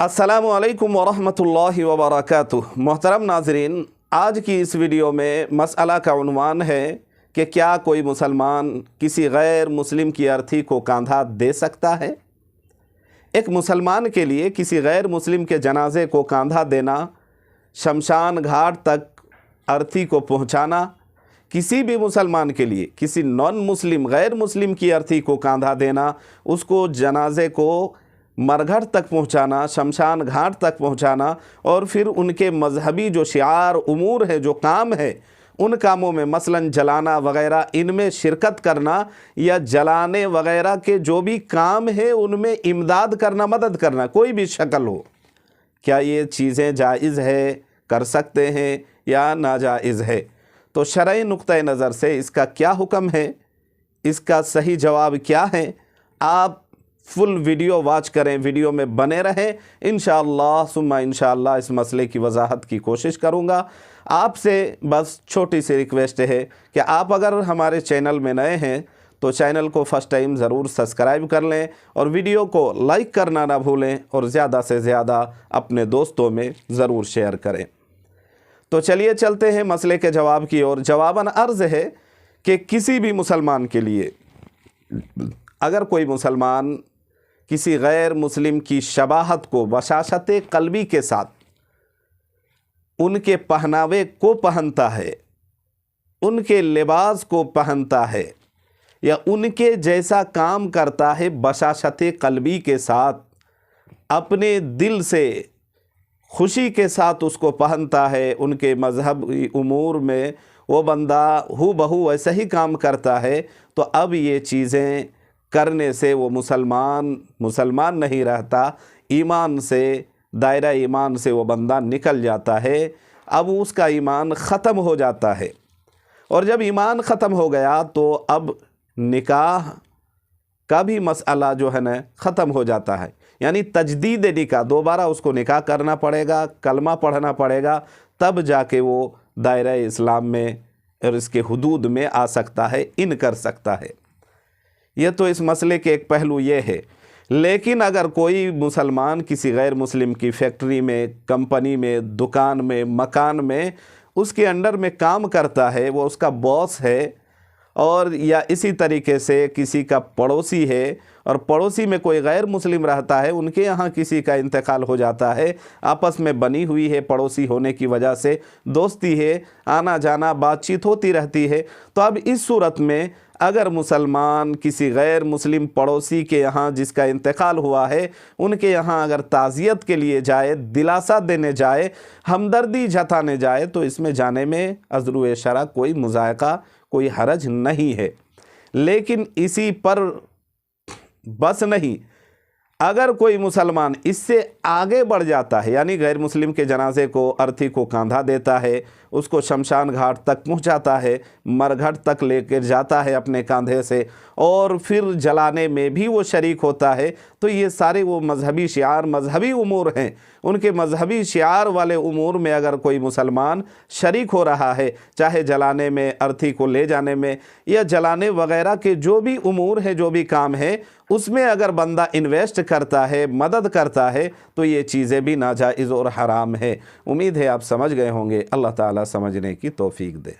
अस्सलामु अलैकुम वरहमतुल्लाहि वबरकातुह। मोहतरम नाज़रीन, आज की इस वीडियो में मसअला का उन्वान है कि क्या कोई मुसलमान किसी गैर मुस्लिम की अर्थी को कंधा दे सकता है। एक मुसलमान के लिए किसी गैर मुस्लिम के जनाजे को कंधा देना, शमशान घाट तक अर्थी को पहुंचाना, किसी भी मुसलमान के लिए किसी नॉन मुस्लिम गैर मुस्लिम की अर्थी को कंधा देना, उसको जनाजे को मरघट तक पहुंचाना, शमशान घाट तक पहुंचाना और फिर उनके मजहबी जो शिआर उमूर है, जो काम है, उन कामों में मसलन जलाना वगैरह इनमें शिरकत करना या जलाने वगैरह के जो भी काम है उनमें इमदाद करना, मदद करना, कोई भी शक्ल हो, क्या ये चीज़ें जायज़ है, कर सकते हैं या नाजायज़ है। तो शरई नुक्ता नज़र से इसका क्या हुक्म है, इसका सही जवाब क्या है, आप फुल वीडियो वॉच करें, वीडियो में बने रहें। इंशाअल्लाह सुम्मा इंशाअल्लाह इस मसले की वजाहत की कोशिश करूँगा। आपसे बस छोटी सी रिक्वेस्ट है कि आप अगर हमारे चैनल में नए हैं तो चैनल को फ़र्स्ट टाइम ज़रूर सब्सक्राइब कर लें और वीडियो को लाइक करना ना भूलें और ज़्यादा से ज़्यादा अपने दोस्तों में ज़रूर शेयर करें। तो चलिए चलते हैं मसले के जवाब की ओर। जवाबन अर्ज़ है कि किसी भी मुसलमान के लिए अगर कोई मुसलमान किसी गैर मुस्लिम की शबाहत को बशाशत कल्बी के साथ उनके पहनावे को पहनता है, उनके लिबास को पहनता है या उनके जैसा काम करता है, बशाशत कल्बी के साथ अपने दिल से खुशी के साथ उसको पहनता है, उनके मज़हबी उमूर में वो बंदा हू बहू वैसे ही काम करता है, तो अब ये चीज़ें करने से वो मुसलमान नहीं रहता, ईमान से, दायरा ईमान से वो बंदा निकल जाता है। अब उसका ईमान ख़त्म हो जाता है और जब ईमान ख़त्म हो गया तो अब निकाह का भी मसला जो है ना ख़त्म हो जाता है, यानी तजदीद निकाह, दोबारा उसको निकाह करना पड़ेगा, कलमा पढ़ना पड़ेगा, तब जाके वो दायरा इस्लाम में और इसके हुदूद में आ सकता है, इन कर सकता है। ये तो इस मसले के एक पहलू ये है। लेकिन अगर कोई मुसलमान किसी गैर मुस्लिम की फैक्ट्री में, कंपनी में, दुकान में, मकान में, उसके अंडर में काम करता है, वो उसका बॉस है, और या इसी तरीके से किसी का पड़ोसी है और पड़ोसी में कोई गैर मुस्लिम रहता है, उनके यहाँ किसी का इंतकाल हो जाता है, आपस में बनी हुई है, पड़ोसी होने की वजह से दोस्ती है, आना जाना बातचीत होती रहती है, तो अब इस सूरत में अगर मुसलमान किसी गैर मुस्लिम पड़ोसी के यहाँ जिसका इंतकाल हुआ है उनके यहाँ अगर ताज़ियत के लिए जाए, दिलासा देने जाए, हमदर्दी जताने जाए, तो इसमें जाने में अज़्र शरा कोई मुज़ायक़ा, कोई हरज नहीं है। लेकिन इसी पर बस नहीं, अगर कोई मुसलमान इससे आगे बढ़ जाता है, यानी गैर मुस्लिम के जनाजे को, अर्थी को कंधा देता है, उसको शमशान घाट तक पहुंचाता है, मरघट तक लेकर जाता है अपने कंधे से और फिर जलाने में भी वो शरीक होता है, तो ये सारे वो मजहबी शिआर, मजहबी उमूर हैं, उनके मजहबी शिआर वाले उमूर में अगर कोई मुसलमान शरीक हो रहा है, चाहे जलाने में, अर्थी को ले जाने में या जलाने वगैरह के जो भी उमूर है, जो भी काम है, उसमें अगर बंदा इन्वेस्ट करता है, मदद करता है, तो ये चीज़ें भी नाजायज़ और हराम है। उम्मीद है आप समझ गए होंगे। अल्लाह ताला समझने की तौफीक दे।